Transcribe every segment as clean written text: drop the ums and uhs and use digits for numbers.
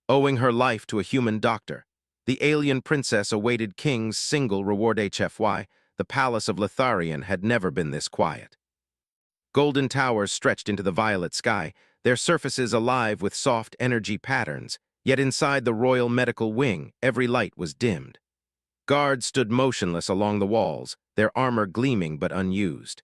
owing her life to a human doctor. The alien princess awaited King's single reward HFY. The palace of Litharian had never been this quiet. Golden towers stretched into the violet sky, their surfaces alive with soft energy patterns, yet inside the royal medical wing, every light was dimmed. Guards stood motionless along the walls, their armor gleaming but unused.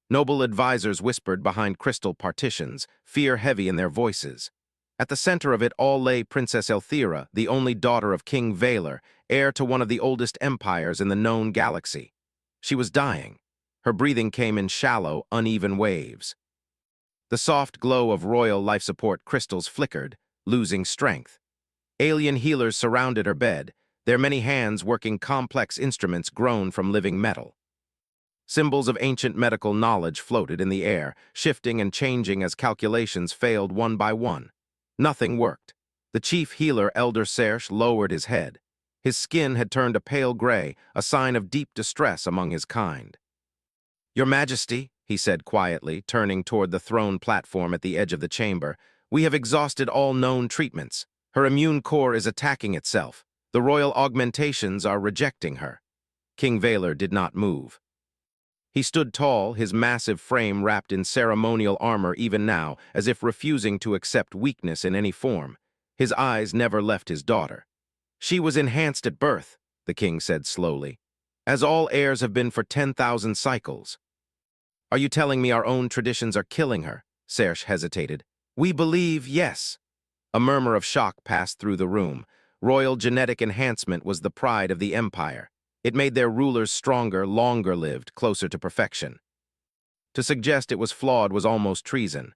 Noble advisors whispered behind crystal partitions, fear heavy in their voices. At the center of it all lay Princess Elthira, the only daughter of King Valor, heir to one of the oldest empires in the known galaxy. She was dying. Her breathing came in shallow, uneven waves. The soft glow of royal life support crystals flickered, losing strength. Alien healers surrounded her bed, their many hands working complex instruments grown from living metal. Symbols of ancient medical knowledge floated in the air, shifting and changing as calculations failed one by one. Nothing worked. The chief healer, Elder Serge, lowered his head. His skin had turned a pale gray, a sign of deep distress among his kind. "Your Majesty," he said quietly, turning toward the throne platform at the edge of the chamber, "we have exhausted all known treatments. Her immune core is attacking itself. The royal augmentations are rejecting her." King Valor did not move. He stood tall, his massive frame wrapped in ceremonial armor even now, as if refusing to accept weakness in any form. His eyes never left his daughter. "She was enhanced at birth," the king said slowly, "as all heirs have been for 10,000 cycles." "Are you telling me our own traditions are killing her?" Serge hesitated. "We believe yes." A murmur of shock passed through the room. Royal genetic enhancement was the pride of the empire. It made their rulers stronger, longer-lived, closer to perfection. To suggest it was flawed was almost treason.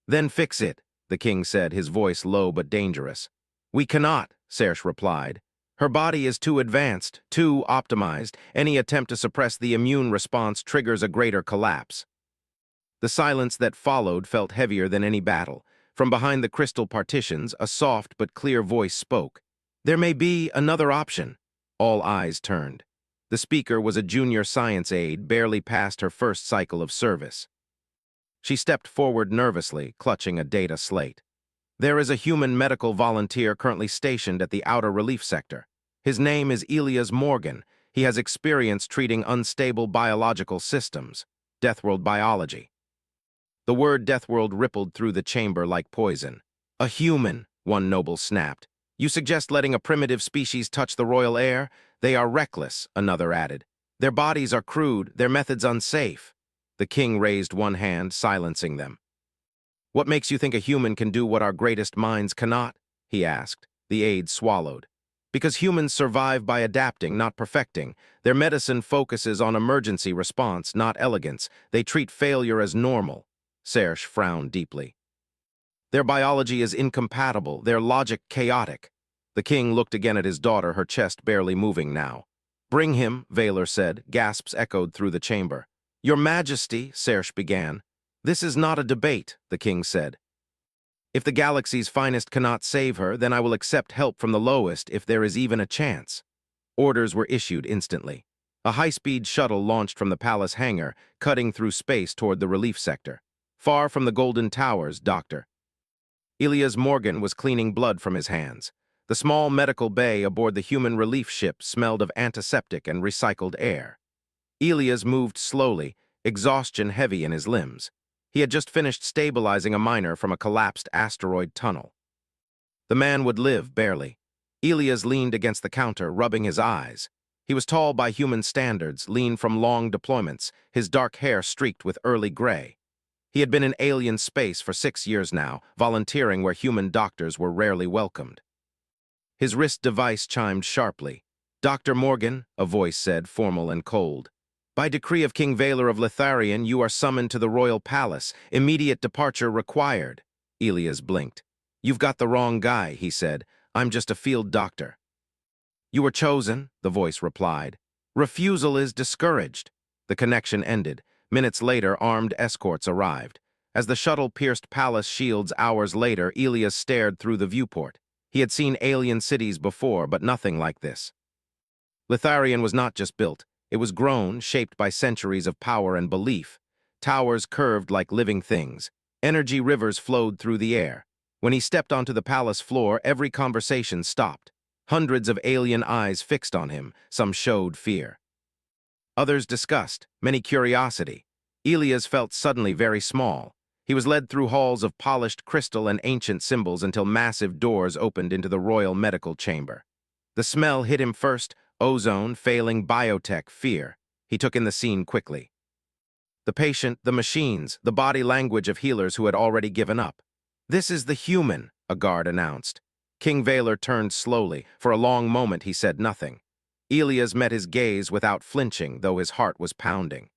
"Then fix it," the king said, his voice low but dangerous. "We cannot," Serge replied. "Her body is too advanced, too optimized. Any attempt to suppress the immune response triggers a greater collapse." The silence that followed felt heavier than any battle. From behind the crystal partitions, a soft but clear voice spoke. "There may be another option." All eyes turned. The speaker was a junior science aide, barely past her first cycle of service. She stepped forward nervously, clutching a data slate. "There is a human medical volunteer currently stationed at the outer relief sector. His name is Elias Morgan. He has experience treating unstable biological systems, Deathworld biology." The word Deathworld rippled through the chamber like poison. "A human," one noble snapped. "You suggest letting a primitive species touch the royal heir? They are reckless," another added. "Their bodies are crude, their methods unsafe." The king raised one hand, silencing them. "What makes you think a human can do what our greatest minds cannot?" he asked. The aide swallowed. "Because humans survive by adapting, not perfecting. Their medicine focuses on emergency response, not elegance. They treat failure as normal." Serge frowned deeply. "Their biology is incompatible, their logic chaotic." The king looked again at his daughter, her chest barely moving now. "Bring him," Valor said. Gasps echoed through the chamber. "Your Majesty," Serge began. "This is not a debate," the king said. "If the galaxy's finest cannot save her, then I will accept help from the lowest if there is even a chance." Orders were issued instantly. A high-speed shuttle launched from the palace hangar, cutting through space toward the relief sector. "Far from the Golden Towers, Doctor." Elias Morgan was cleaning blood from his hands. The small medical bay aboard the human relief ship smelled of antiseptic and recycled air. Elias moved slowly, exhaustion heavy in his limbs. He had just finished stabilizing a miner from a collapsed asteroid tunnel. The man would live, barely. Elias leaned against the counter, rubbing his eyes. He was tall by human standards, lean from long deployments, his dark hair streaked with early gray. He had been in alien space for 6 years now, volunteering where human doctors were rarely welcomed. His wrist device chimed sharply. "Dr. Morgan," a voice said, formal and cold. "By decree of King Valor of Litharian, you are summoned to the royal palace. Immediate departure required." Elias blinked. "You've got the wrong guy," he said. "I'm just a field doctor." "You were chosen," the voice replied. "Refusal is discouraged." The connection ended. Minutes later, armed escorts arrived. As the shuttle pierced palace shields hours later, Elias stared through the viewport. He had seen alien cities before, but nothing like this. Litharian was not just built. It was grown, shaped by centuries of power and belief. Towers curved like living things. Energy rivers flowed through the air. When he stepped onto the palace floor, every conversation stopped. Hundreds of alien eyes fixed on him, some showed fear. Others disgust, many curiosity. Elias felt suddenly very small. He was led through halls of polished crystal and ancient symbols until massive doors opened into the royal medical chamber. The smell hit him first: ozone, failing biotech, fear. He took in the scene quickly. The patient, the machines, the body language of healers who had already given up. "This is the human," a guard announced. King Valor turned slowly. For a long moment he said nothing. Elias met his gaze without flinching, though his heart was pounding.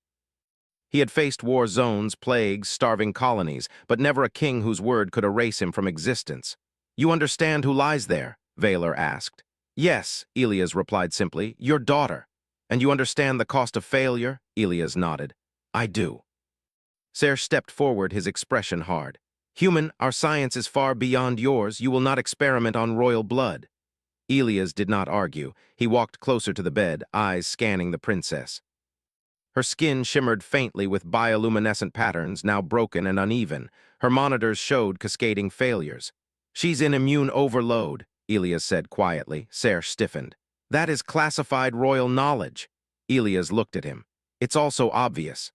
He had faced war zones, plagues, starving colonies, but never a king whose word could erase him from existence. "You understand who lies there?" Valor asked. "Yes," Elias replied simply, "your daughter." "And you understand the cost of failure?" Elias nodded. "I do." Serge stepped forward, his expression hard. "Human, our science is far beyond yours. You will not experiment on royal blood." Elias did not argue. He walked closer to the bed, eyes scanning the princess. Her skin shimmered faintly with bioluminescent patterns, now broken and uneven. Her monitors showed cascading failures. "She's in immune overload," Elias said quietly. Serge stiffened. "That is classified royal knowledge." Elias looked at him. "It's also obvious."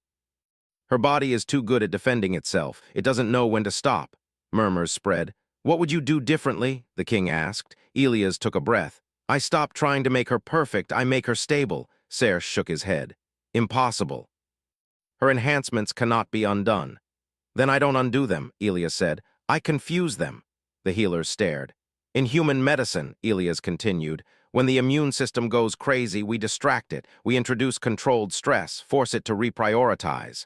"Her body is too good at defending itself. It doesn't know when to stop." Murmurs spread. "What would you do differently?" the king asked. Elias took a breath. "I stopped trying to make her perfect. I make her stable." Serge shook his head. "Impossible. Her enhancements cannot be undone." "Then I don't undo them," Elias said. "I confuse them." The healers stared. "In human medicine," Elias continued, "when the immune system goes crazy, we distract it. We introduce controlled stress, force it to reprioritize."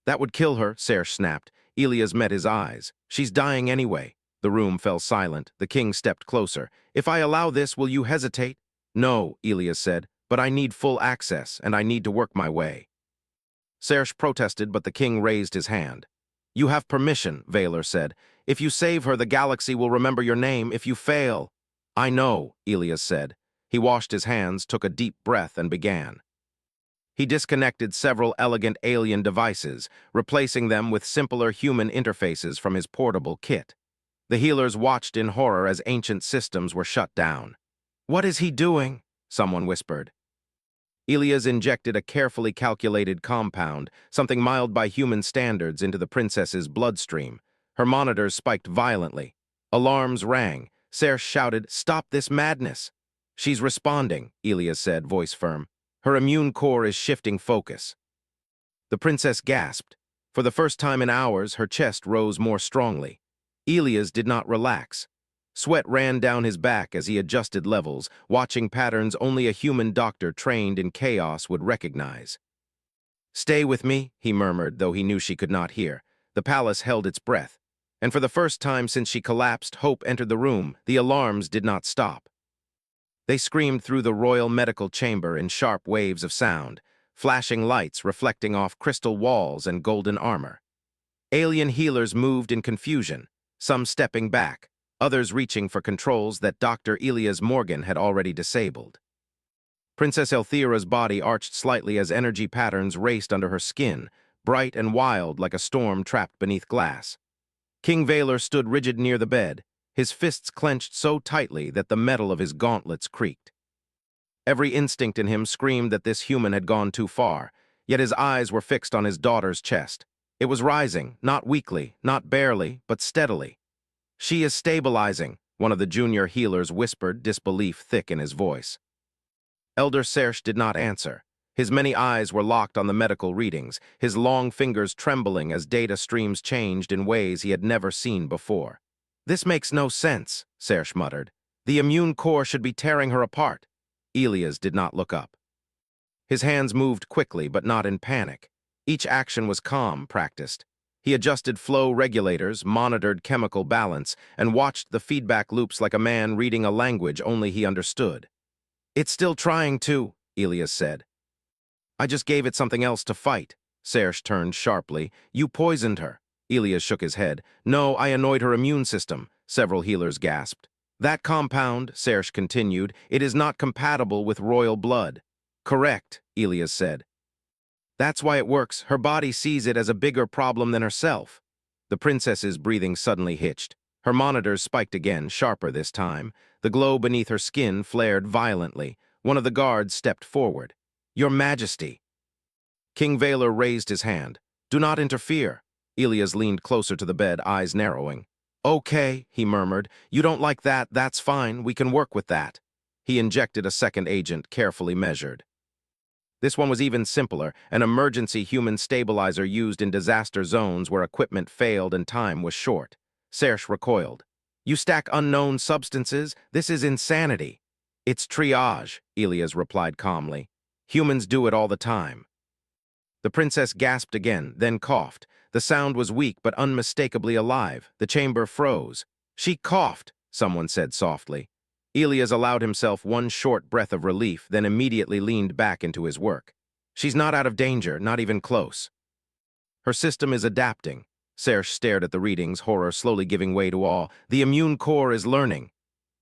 "That would kill her," Serge snapped. Elias met his eyes. "She's dying anyway." The room fell silent. The king stepped closer. "If I allow this, will you hesitate?" "No," Elias said, "but I need full access, and I need to work my way." Serge protested, but the king raised his hand. "You have permission," Valor said. "If you save her, the galaxy will remember your name. If you fail—" "I know," Elias said. He washed his hands, took a deep breath, and began. He disconnected several elegant alien devices, replacing them with simpler human interfaces from his portable kit. The healers watched in horror as ancient systems were shut down. "What is he doing?" someone whispered. Elias injected a carefully calculated compound, something mild by human standards, into the princess's bloodstream. Her monitors spiked violently. Alarms rang. Serge shouted, "Stop this madness!" "She's responding," Elias said, voice firm. "Her immune core is shifting focus." The princess gasped. For the first time in hours, her chest rose more strongly. Elias did not relax. Sweat ran down his back as he adjusted levels, watching patterns only a human doctor trained in chaos would recognize. "Stay with me," he murmured, though he knew she could not hear. The palace held its breath. And for the first time since she collapsed, hope entered the room. The alarms did not stop. They screamed through the royal medical chamber in sharp waves of sound, flashing lights reflecting off crystal walls and golden armor. Alien healers moved in confusion, some stepping back, others reaching for controls that Dr. Elias Morgan had already disabled. Princess Elthira's body arched slightly as energy patterns raced under her skin, bright and wild like a storm trapped beneath glass. King Valor stood rigid near the bed, his fists clenched so tightly that the metal of his gauntlets creaked. Every instinct in him screamed that this human had gone too far, yet his eyes were fixed on his daughter's chest. It was rising, not weakly, not barely, but steadily. "She is stabilizing," one of the junior healers whispered, disbelief thick in his voice. Elder Serge did not answer. His many eyes were locked on the medical readings, his long fingers trembling as data streams changed in ways he had never seen before. "This makes no sense," Serge muttered. "The immune core should be tearing her apart." Elias did not look up. His hands moved quickly, but not in panic. Each action was calm, practiced. He adjusted flow regulators, monitored chemical balance, and watched the feedback loops like a man reading a language only he understood. "It's still trying to," Elias said. "I just gave it something else to fight." Serge turned sharply. "You poisoned her." Elias shook his head. "No, I annoyed her immune system," several healers gasped. "That compound," Serge continued, "it is not compatible with royal blood." "Correct," Elias said. "That's why it works. Her body sees it as a bigger problem than herself." The princess's breathing suddenly hitched. Her monitors spiked again, sharper this time. The glow beneath her skin flared violently. One of the guards stepped forward. "Your Majesty." King Valor raised his hand. "Do not interfere." Elias leaned closer to the bed, eyes narrowing. "Okay," he murmured. "You don't like that, that's fine. We can work with that." He injected a second agent, carefully measured. This one was even simpler, an emergency human stabilizer used in disaster zones where equipment failed and time was short. Serge recoiled. "You stack unknown substances? This is insanity." "It's triage," Elias replied calmly. "Humans do it all the time." The princess gasped again, then coughed. The sound was weak but unmistakably alive. The chamber froze. "She coughed," someone said softly. Elias allowed himself one short breath of relief, then immediately leaned back into his work. "She's not out of danger, not even close." "Her system is adapting." Serge stared at the readings, horror slowly giving way to awe. "The immune core is learning."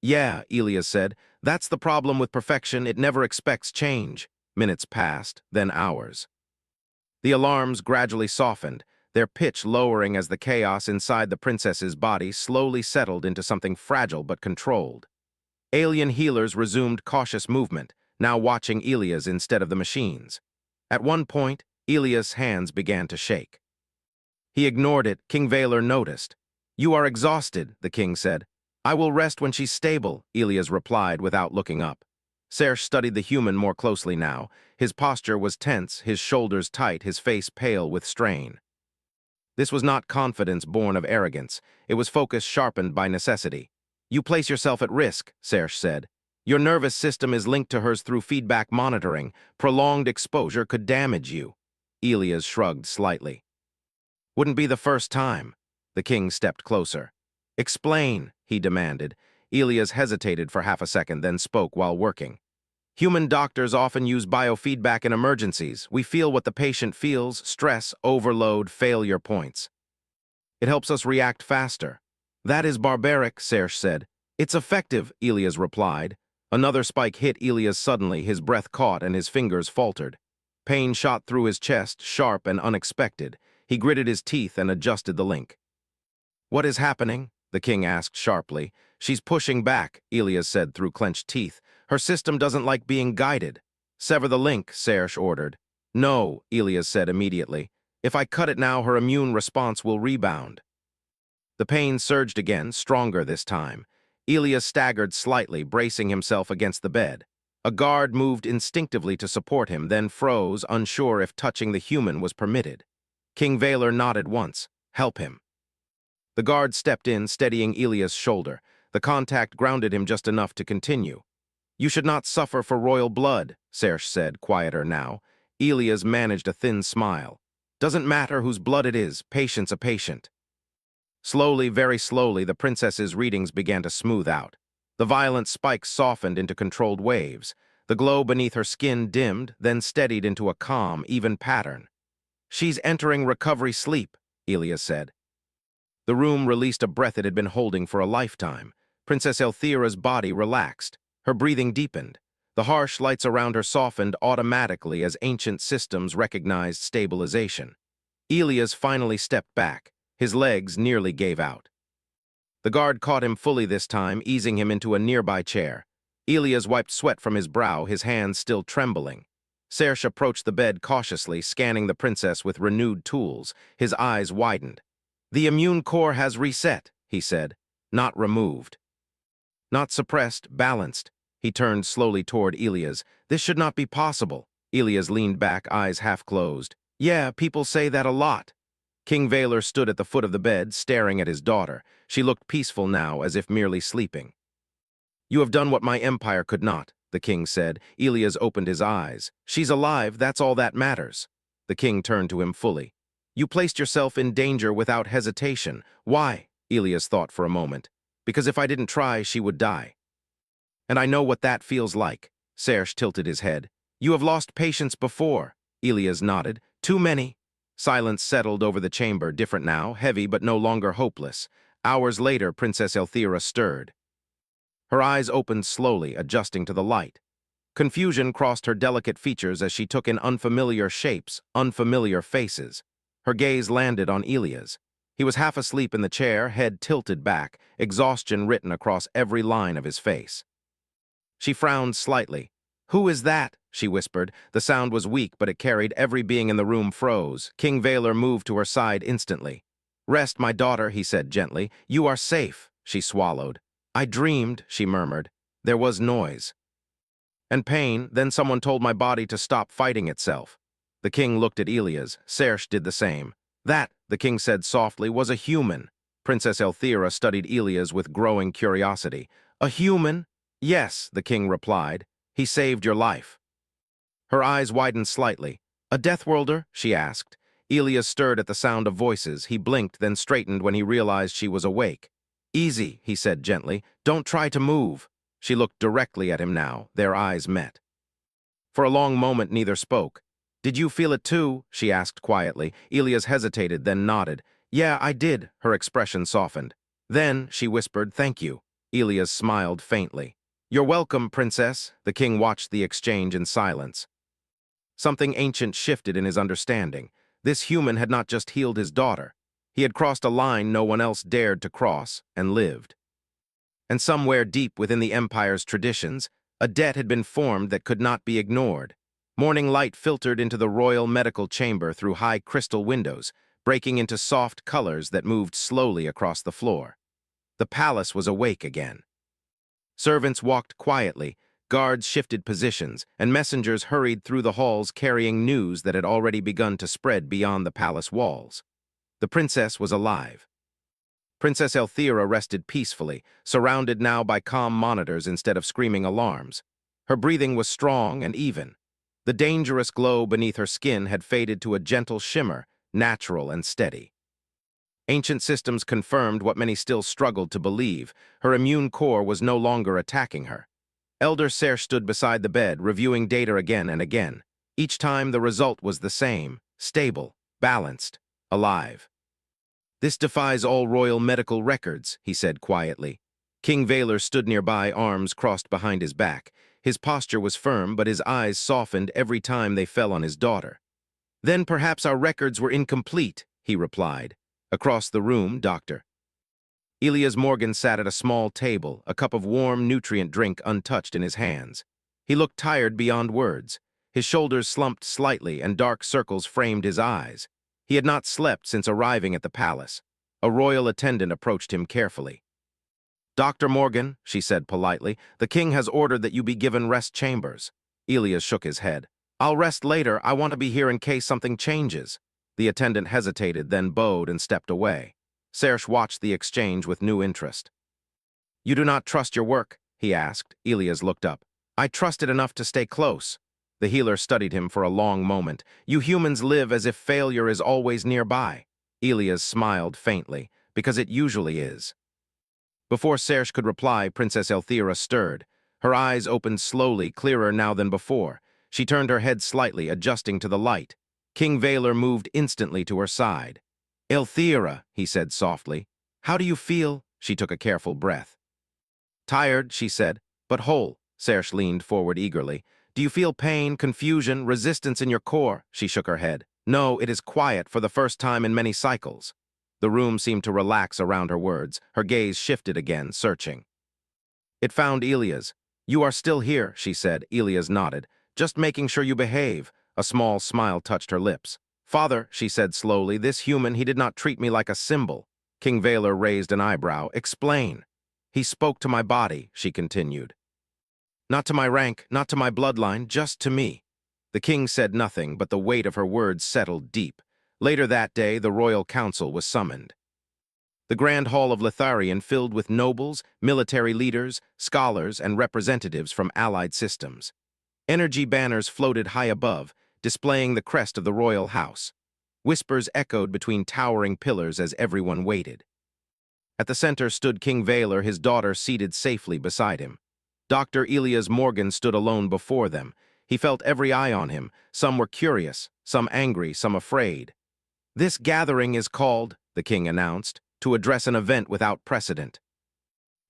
"Yeah," Elias said. "That's the problem with perfection, it never expects change." Minutes passed, then hours. The alarms gradually softened, their pitch lowering as the chaos inside the princess's body slowly settled into something fragile but controlled. Alien healers resumed cautious movement, now watching Elias instead of the machines. At one point, Elias' hands began to shake. He ignored it. King Valor noticed. "You are exhausted," the king said. "I will rest when she's stable," Elias replied without looking up. Serge studied the human more closely now. His posture was tense, his shoulders tight, his face pale with strain. This was not confidence born of arrogance. It was focus sharpened by necessity. "You place yourself at risk," Serge said. "Your nervous system is linked to hers through feedback monitoring. Prolonged exposure could damage you." Elias shrugged slightly. "Wouldn't be the first time." The king stepped closer. "Explain," he demanded. Elias hesitated for half a second, then spoke while working. "Human doctors often use biofeedback in emergencies. We feel what the patient feels: stress, overload, failure points. It helps us react faster." "That is barbaric," Serge said. "It's effective," Elias replied. Another spike hit Elias suddenly, his breath caught and his fingers faltered. Pain shot through his chest, sharp and unexpected. He gritted his teeth and adjusted the link. "What is happening?" the king asked sharply. "She's pushing back," Elias said through clenched teeth. "Her system doesn't like being guided." "Sever the link," Serge ordered. "No," Elias said immediately. "If I cut it now, her immune response will rebound." The pain surged again, stronger this time. Elias staggered slightly, bracing himself against the bed. A guard moved instinctively to support him, then froze, unsure if touching the human was permitted. King Valor nodded once. "Help him." The guard stepped in, steadying Elias' shoulder. The contact grounded him just enough to continue. "You should not suffer for royal blood," Serge said, quieter now. Elias managed a thin smile. "Doesn't matter whose blood it is, patient's a patient." Slowly, very slowly, the princess's readings began to smooth out. The violent spikes softened into controlled waves. The glow beneath her skin dimmed, then steadied into a calm, even pattern. "She's entering recovery sleep," Elias said. The room released a breath it had been holding for a lifetime. Princess Elthira's body relaxed. Her breathing deepened. The harsh lights around her softened automatically as ancient systems recognized stabilization. Elias finally stepped back. His legs nearly gave out. The guard caught him fully this time, easing him into a nearby chair. Elias wiped sweat from his brow, his hands still trembling. Serge approached the bed cautiously, scanning the princess with renewed tools. His eyes widened. "The immune core has reset," he said. "Not removed. Not suppressed, balanced." He turned slowly toward Elias. "This should not be possible." Elias leaned back, eyes half closed. "Yeah, people say that a lot." King Valor stood at the foot of the bed, staring at his daughter. She looked peaceful now, as if merely sleeping. "You have done what my empire could not," the king said. Elias opened his eyes. "She's alive, that's all that matters." The king turned to him fully. "You placed yourself in danger without hesitation. Why?" Elias thought for a moment. "Because if I didn't try, she would die. And I know what that feels like." Serge tilted his head. "You have lost patients before." Elias nodded. "Too many." Silence settled over the chamber, different now, heavy but no longer hopeless. Hours later, Princess Elthira stirred. Her eyes opened slowly, adjusting to the light. Confusion crossed her delicate features as she took in unfamiliar shapes, unfamiliar faces. Her gaze landed on Elias. He was half asleep in the chair, head tilted back, exhaustion written across every line of his face. She frowned slightly. "Who is that?" she whispered. The sound was weak, but it carried. Every being in the room froze. King Valor moved to her side instantly. "Rest, my daughter," he said gently. "You are safe." She swallowed. "I dreamed," she murmured. There was noise and pain. Then someone told my body to stop fighting itself. The king looked at Elias. Serge did the same. "That," the king said softly, "was a human." Princess Elthira studied Elias with growing curiosity. "A human?" "Yes," the king replied. "He saved your life." Her eyes widened slightly. "A Deathworlder?" she asked. Elias stirred at the sound of voices. He blinked, then straightened when he realized she was awake. "Easy," he said gently. "Don't try to move." She looked directly at him now. Their eyes met. For a long moment, neither spoke. "Did you feel it too?" she asked quietly. Elias hesitated, then nodded. "Yeah, I did." Her expression softened. "Then," she whispered, "thank you." Elias smiled faintly. "You're welcome, princess." The king watched the exchange in silence. Something ancient shifted in his understanding. This human had not just healed his daughter. He had crossed a line no one else dared to cross, and lived. And somewhere deep within the Empire's traditions, a debt had been formed that could not be ignored. Morning light filtered into the royal medical chamber through high crystal windows, breaking into soft colors that moved slowly across the floor. The palace was awake again. Servants walked quietly, guards shifted positions, and messengers hurried through the halls carrying news that had already begun to spread beyond the palace walls. The princess was alive. Princess Elthira rested peacefully, surrounded now by calm monitors instead of screaming alarms. Her breathing was strong and even. The dangerous glow beneath her skin had faded to a gentle shimmer, natural and steady. Ancient systems confirmed what many still struggled to believe. Her immune core was no longer attacking her. Elder Serge stood beside the bed, reviewing data again and again. Each time the result was the same: stable, balanced, alive. "This defies all royal medical records," he said quietly. King Valor stood nearby, arms crossed behind his back. His posture was firm, but his eyes softened every time they fell on his daughter. "Then perhaps our records were incomplete," he replied. Across the room, Dr. Elias Morgan sat at a small table, a cup of warm, nutrient drink untouched in his hands. He looked tired beyond words. His shoulders slumped slightly, and dark circles framed his eyes. He had not slept since arriving at the palace. A royal attendant approached him carefully. "Dr. Morgan," she said politely, "the king has ordered that you be given rest chambers." Elias shook his head. "I'll rest later. I want to be here in case something changes." The attendant hesitated, then bowed and stepped away. Serge watched the exchange with new interest. "You do not trust your work?" he asked. Elias looked up. "I trust it enough to stay close." The healer studied him for a long moment. "You humans live as if failure is always nearby." Elias smiled faintly, "because it usually is." Before Serge could reply, Princess Elthira stirred. Her eyes opened slowly, clearer now than before. She turned her head slightly, adjusting to the light. King Valor moved instantly to her side. "Elthira," he said softly. "How do you feel?" She took a careful breath. "Tired," she said, "but whole." Serge leaned forward eagerly. "Do you feel pain, confusion, resistance in your core?" She shook her head. "No, it is quiet for the first time in many cycles." The room seemed to relax around her words. Her gaze shifted again, searching. It found Elias. "You are still here," she said. Elias nodded. "Just making sure you behave." A small smile touched her lips. "Father," she said slowly, "this human, he did not treat me like a symbol." King Valor raised an eyebrow. "Explain." "He spoke to my body," she continued. "Not to my rank, not to my bloodline, just to me." The king said nothing, but the weight of her words settled deep. Later that day, the royal council was summoned. The grand hall of Litharian filled with nobles, military leaders, scholars, and representatives from allied systems. Energy banners floated high above, displaying the crest of the royal house. Whispers echoed between towering pillars as everyone waited. At the center stood King Valor, his daughter seated safely beside him. Dr. Elias Morgan stood alone before them. He felt every eye on him. Some were curious, some angry, some afraid. "This gathering is called," the king announced, "to address an event without precedent."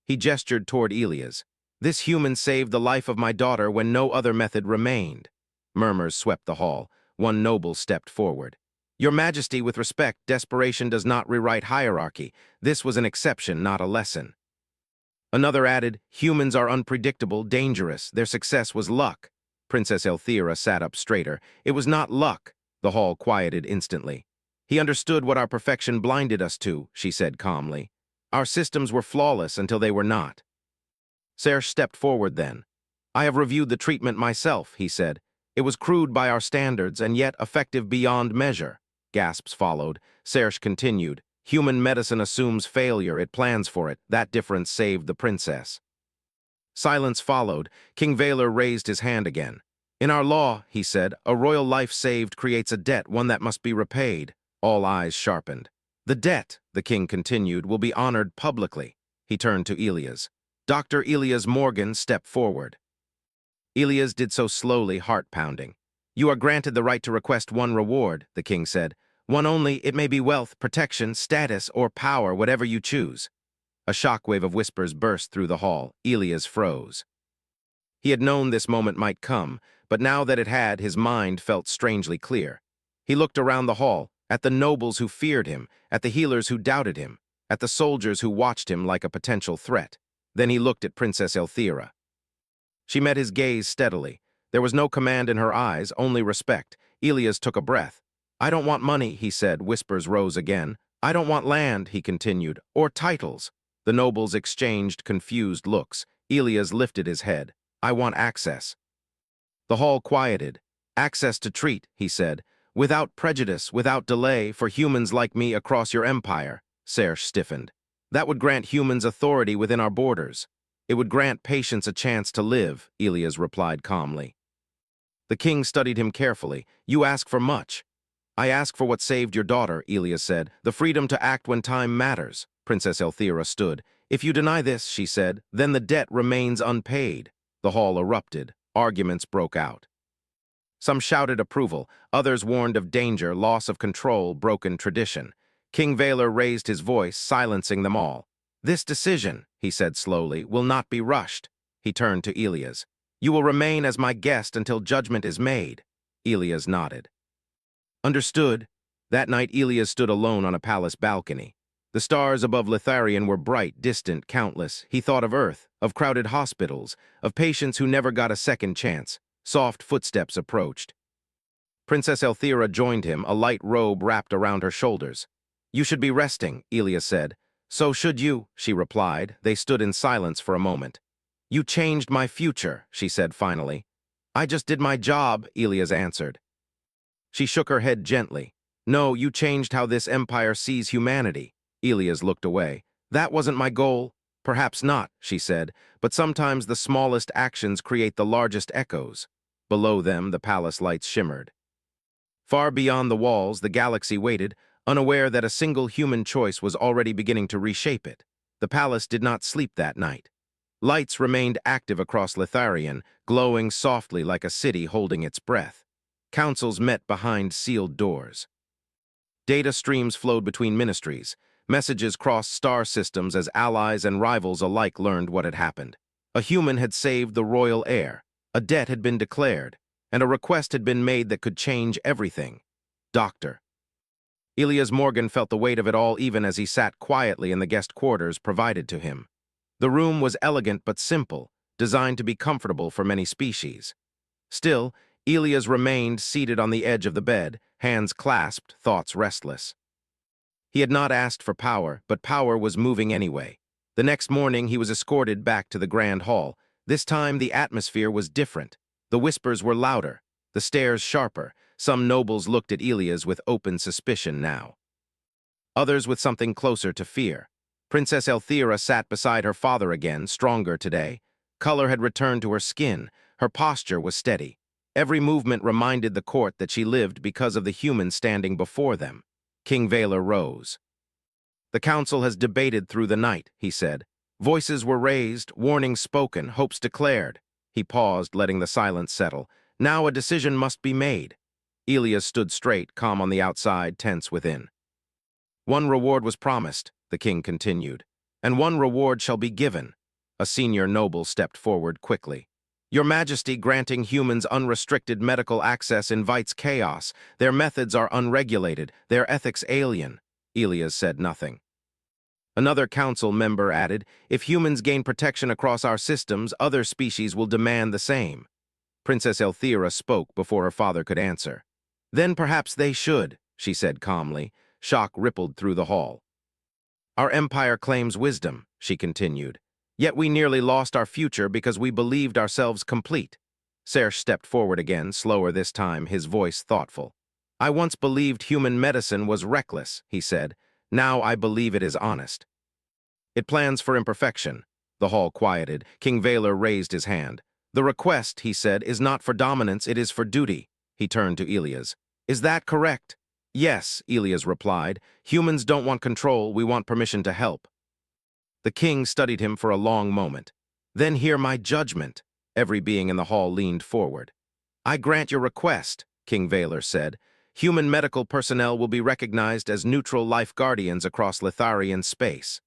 He gestured toward Elias. "This human saved the life of my daughter when no other method remained." Murmurs swept the hall. One noble stepped forward. Your Majesty, with respect, desperation does not rewrite hierarchy. This was an exception, not a lesson. Another added, humans are unpredictable, dangerous. Their success was luck. Princess Elthira sat up straighter. It was not luck. The hall quieted instantly. He understood what our perfection blinded us to, she said calmly. Our systems were flawless until they were not. Serge stepped forward then. I have reviewed the treatment myself, he said. It was crude by our standards and yet effective beyond measure. Gasps followed. Serge continued. Human medicine assumes failure, it plans for it. That difference saved the princess. Silence followed. King Valor raised his hand again. In our law, he said, a royal life saved creates a debt, one that must be repaid. All eyes sharpened. The debt, the king continued, will be honored publicly. He turned to Elias. Dr. Elias Morgan stepped forward. Elias did so slowly, heart-pounding. You are granted the right to request one reward, the king said. One only, it may be wealth, protection, status, or power, whatever you choose. A shockwave of whispers burst through the hall. Elias froze. He had known this moment might come, but now that it had, his mind felt strangely clear. He looked around the hall, at the nobles who feared him, at the healers who doubted him, at the soldiers who watched him like a potential threat. Then he looked at Princess Elthira. She met his gaze steadily. There was no command in her eyes, only respect. Elias took a breath. I don't want money, he said. Whispers rose again. I don't want land, he continued, or titles. The nobles exchanged confused looks. Elias lifted his head. I want access. The hall quieted. Access to treat, he said, without prejudice, without delay, for humans like me across your empire. Serge stiffened. That would grant humans authority within our borders. It would grant patients a chance to live, Elias replied calmly. The king studied him carefully. You ask for much. I ask for what saved your daughter, Elias said. The freedom to act when time matters. Princess Elthira stood. If you deny this, she said, then the debt remains unpaid. The hall erupted. Arguments broke out. Some shouted approval. Others warned of danger, loss of control, broken tradition. King Valor raised his voice, silencing them all. This decision, he said slowly, will not be rushed. He turned to Elias. You will remain as my guest until judgment is made. Elias nodded. Understood. That night Elias stood alone on a palace balcony. The stars above Litharian were bright, distant, countless. He thought of Earth, of crowded hospitals, of patients who never got a second chance. Soft footsteps approached. Princess Elthira joined him, a light robe wrapped around her shoulders. You should be resting, Elias said. So should you, she replied. They stood in silence for a moment. You changed my future, she said finally. I just did my job, Elias answered. She shook her head gently. No, you changed how this empire sees humanity. Elias looked away. That wasn't my goal. Perhaps not, she said, but sometimes the smallest actions create the largest echoes. Below them, the palace lights shimmered. Far beyond the walls, the galaxy waited, unaware that a single human choice was already beginning to reshape it. The palace did not sleep that night. Lights remained active across Litharian, glowing softly like a city holding its breath. Councils met behind sealed doors. Data streams flowed between ministries. Messages crossed star systems as allies and rivals alike learned what had happened. A human had saved the royal heir. A debt had been declared, and a request had been made that could change everything. Doctor. Elias Morgan felt the weight of it all even as he sat quietly in the guest quarters provided to him. The room was elegant but simple, designed to be comfortable for many species. Still, Elias remained seated on the edge of the bed, hands clasped, thoughts restless. He had not asked for power, but power was moving anyway. The next morning, he was escorted back to the grand hall. This time, the atmosphere was different. The whispers were louder, the stares sharper. Some nobles looked at Elias with open suspicion now. Others with something closer to fear. Princess Elthira sat beside her father again, stronger today. Color had returned to her skin. Her posture was steady. Every movement reminded the court that she lived because of the human standing before them. King Valor rose. The council has debated through the night, he said. Voices were raised, warnings spoken, hopes declared. He paused, letting the silence settle. Now a decision must be made. Elias stood straight, calm on the outside, tense within. One reward was promised, the king continued, and one reward shall be given. A senior noble stepped forward quickly. Your Majesty granting humans unrestricted medical access invites chaos. Their methods are unregulated, their ethics alien. Elias said nothing. Another council member added, if humans gain protection across our systems, other species will demand the same. Princess Elthira spoke before her father could answer. Then perhaps they should, she said calmly. Shock rippled through the hall. Our empire claims wisdom, she continued. Yet we nearly lost our future because we believed ourselves complete. Serge stepped forward again, slower this time, his voice thoughtful. I once believed human medicine was reckless, he said. Now I believe it is honest. It plans for imperfection. The hall quieted. King Valor raised his hand. The request, he said, is not for dominance, it is for duty. He turned to Elias. Is that correct? Yes, Elias replied. Humans don't want control, we want permission to help. The king studied him for a long moment. Then hear my judgment. Every being in the hall leaned forward. I grant your request, King Valor said. Human medical personnel will be recognized as neutral life guardians across Litharian space.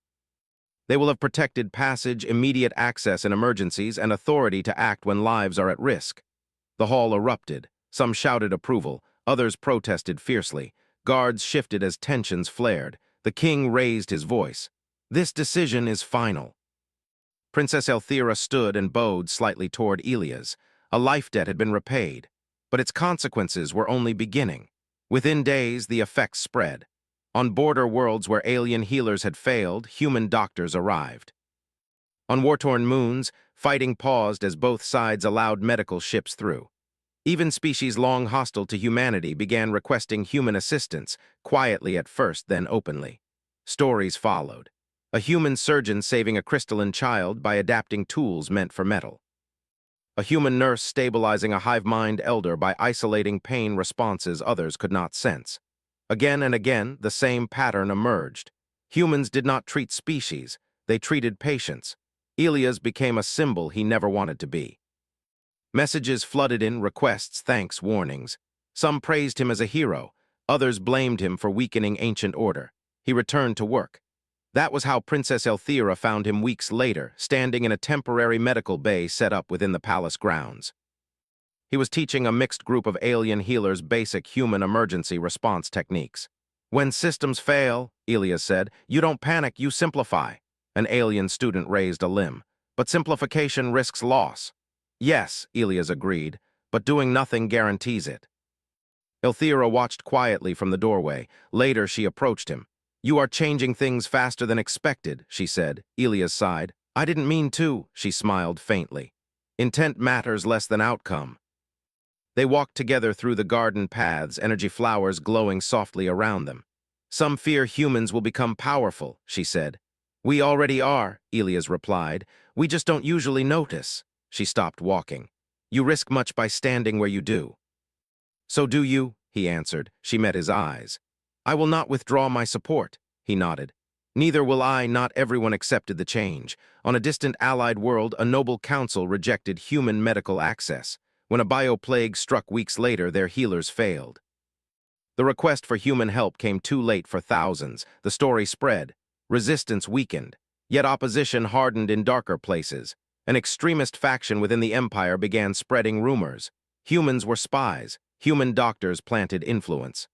They will have protected passage, immediate access in emergencies, and authority to act when lives are at risk. The hall erupted. Some shouted approval, others protested fiercely. Guards shifted as tensions flared. The king raised his voice. This decision is final. Princess Elthira stood and bowed slightly toward Elias. A life debt had been repaid, but its consequences were only beginning. Within days, the effects spread. On border worlds where alien healers had failed, human doctors arrived. On war-torn moons, fighting paused as both sides allowed medical ships through. Even species long hostile to humanity began requesting human assistance, quietly at first, then openly. Stories followed. A human surgeon saving a crystalline child by adapting tools meant for metal. A human nurse stabilizing a hive-mind elder by isolating pain responses others could not sense. Again and again, the same pattern emerged. Humans did not treat species, they treated patients. Elias became a symbol he never wanted to be. Messages flooded in, requests, thanks, warnings. Some praised him as a hero, others blamed him for weakening ancient order. He returned to work. That was how Princess Elthira found him weeks later, standing in a temporary medical bay set up within the palace grounds. He was teaching a mixed group of alien healers basic human emergency response techniques. When systems fail, Elias said, you don't panic, you simplify. An alien student raised a limb. But simplification risks loss. Yes, Elias agreed, but doing nothing guarantees it. Elthira watched quietly from the doorway. Later, she approached him. You are changing things faster than expected, she said. Elias sighed. I didn't mean to, she smiled faintly. Intent matters less than outcome. They walked together through the garden paths, energy flowers glowing softly around them. Some fear humans will become powerful, she said. We already are, Elias replied. We just don't usually notice. She stopped walking. You risk much by standing where you do. So do you, he answered. She met his eyes. I will not withdraw my support, he nodded. Neither will I, not everyone accepted the change. On a distant allied world, a noble council rejected human medical access. When a bioplague struck weeks later, their healers failed. The request for human help came too late for thousands. The story spread. Resistance weakened. Yet opposition hardened in darker places. An extremist faction within the empire began spreading rumors. Humans were spies. Human doctors planted influence.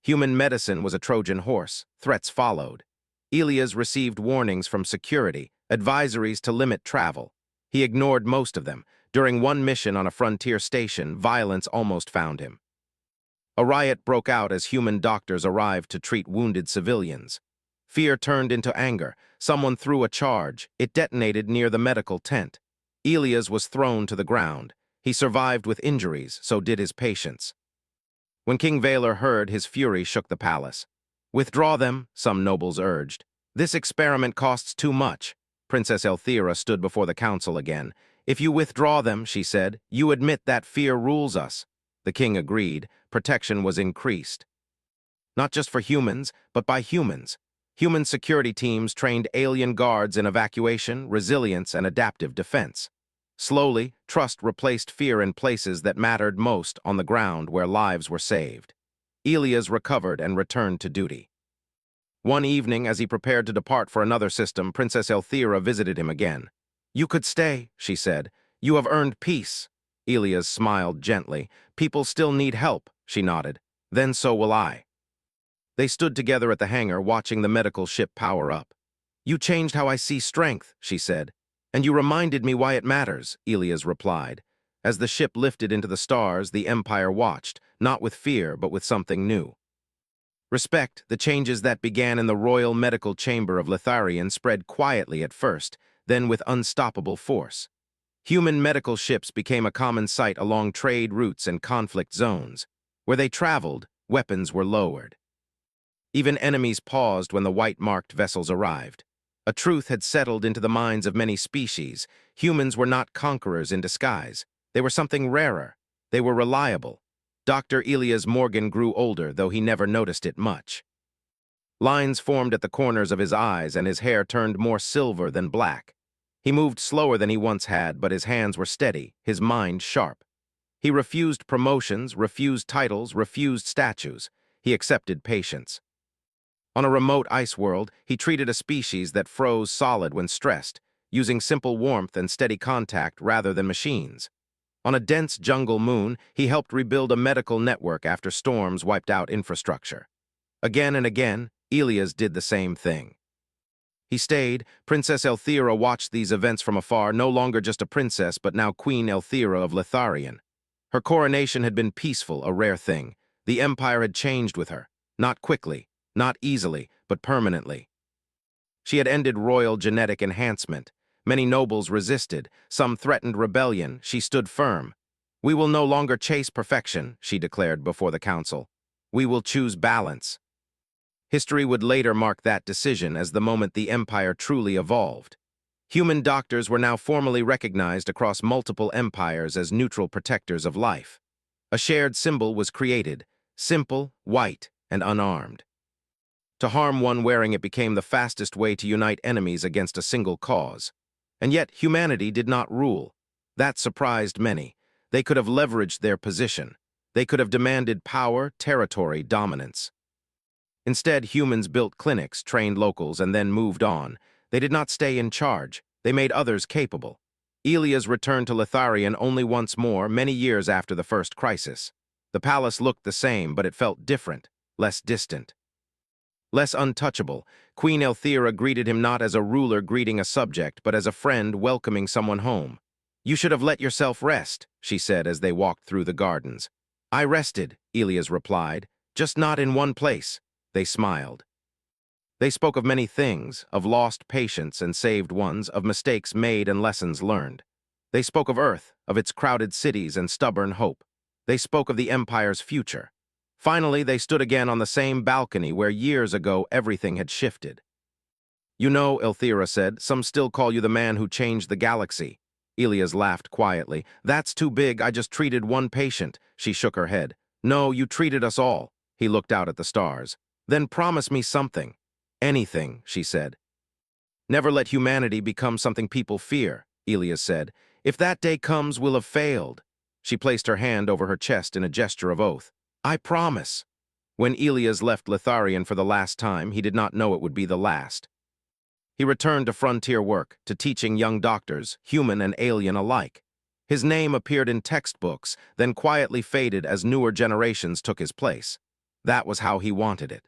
Human medicine was a Trojan horse. Threats followed. Elias received warnings from security, advisories to limit travel. He ignored most of them. During one mission on a frontier station, violence almost found him. A riot broke out as human doctors arrived to treat wounded civilians. Fear turned into anger. Someone threw a charge. It detonated near the medical tent. Elias was thrown to the ground. He survived with injuries, so did his patients. When King Valor heard, his fury shook the palace. Withdraw them, some nobles urged. This experiment costs too much. Princess Elthira stood before the council again. If you withdraw them, she said, you admit that fear rules us. The king agreed. Protection was increased. Not just for humans, but by humans. Human security teams trained alien guards in evacuation, resilience, and adaptive defense. Slowly, trust replaced fear in places that mattered most on the ground where lives were saved. Elias recovered and returned to duty. One evening, as he prepared to depart for another system, Princess Elthira visited him again. You could stay, she said. You have earned peace. Elias smiled gently. People still need help, she nodded. Then so will I. They stood together at the hangar, watching the medical ship power up. You changed how I see strength, she said. And you reminded me why it matters, Elias replied. As the ship lifted into the stars, the Empire watched, not with fear, but with something new. Respect, the changes that began in the Royal Medical Chamber of Litharian spread quietly at first, then with unstoppable force. Human medical ships became a common sight along trade routes and conflict zones. Where they traveled, weapons were lowered. Even enemies paused when the white-marked vessels arrived. A truth had settled into the minds of many species. Humans were not conquerors in disguise. They were something rarer. They were reliable. Dr. Elias Morgan grew older, though he never noticed it much. Lines formed at the corners of his eyes, and his hair turned more silver than black. He moved slower than he once had, but his hands were steady, his mind sharp. He refused promotions, refused titles, refused statues. He accepted patience. On a remote ice world, he treated a species that froze solid when stressed, using simple warmth and steady contact rather than machines. On a dense jungle moon, he helped rebuild a medical network after storms wiped out infrastructure. Again and again, Elias did the same thing. He stayed. Princess Elthira watched these events from afar, no longer just a princess, but now Queen Elthira of Litharian. Her coronation had been peaceful, a rare thing. The Empire had changed with her, not quickly, not easily, but permanently. She had ended royal genetic enhancement. Many nobles resisted, some threatened rebellion. She stood firm. We will no longer chase perfection, she declared before the council. We will choose balance. History would later mark that decision as the moment the Empire truly evolved. Human doctors were now formally recognized across multiple empires as neutral protectors of life. A shared symbol was created, simple, white, and unarmed. To harm one wearing it became the fastest way to unite enemies against a single cause. And yet humanity did not rule. That surprised many. They could have leveraged their position. They could have demanded power, territory, dominance. Instead, humans built clinics, trained locals, and then moved on. They did not stay in charge. They made others capable. Elias returned to Litharian only once more, many years after the first crisis. The palace looked the same, but it felt different, less distant. Less untouchable, Queen Elthira greeted him not as a ruler greeting a subject, but as a friend welcoming someone home. You should have let yourself rest, she said as they walked through the gardens. I rested, Elias replied, just not in one place. They smiled. They spoke of many things, of lost patients and saved ones, of mistakes made and lessons learned. They spoke of Earth, of its crowded cities and stubborn hope. They spoke of the Empire's future. Finally, they stood again on the same balcony where years ago everything had shifted. You know, Elthira said, some still call you the man who changed the galaxy. Elias laughed quietly. That's too big, I just treated one patient. She shook her head. No, you treated us all. He looked out at the stars. Then promise me something. Anything, she said. Never let humanity become something people fear, Elias said. If that day comes, we'll have failed. She placed her hand over her chest in a gesture of oath. I promise. When Elias left Litharian for the last time, he did not know it would be the last. He returned to frontier work, to teaching young doctors, human and alien alike. His name appeared in textbooks, then quietly faded as newer generations took his place. That was how he wanted it.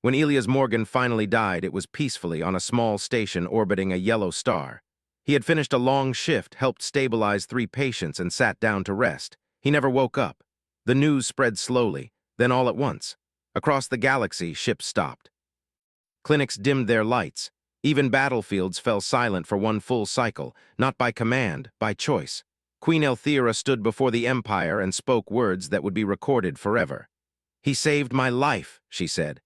When Elias Morgan finally died, it was peacefully on a small station orbiting a yellow star. He had finished a long shift, helped stabilize 3 patients, and sat down to rest. He never woke up. The news spread slowly, then all at once. Across the galaxy, ships stopped. Clinics dimmed their lights. Even battlefields fell silent for one full cycle, not by command, by choice. Queen Elthira stood before the Empire and spoke words that would be recorded forever. He saved my life, she said.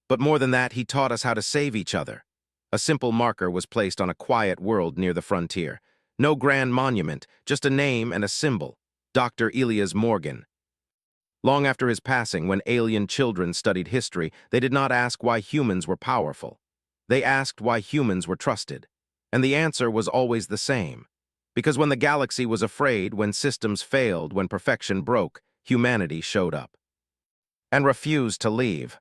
But more than that, he taught us how to save each other. A simple marker was placed on a quiet world near the frontier. No grand monument, just a name and a symbol. Dr. Elias Morgan. Long after his passing, when alien children studied history, they did not ask why humans were powerful. They asked why humans were trusted. And the answer was always the same. Because when the galaxy was afraid, when systems failed, when perfection broke, humanity showed up. And refused to leave.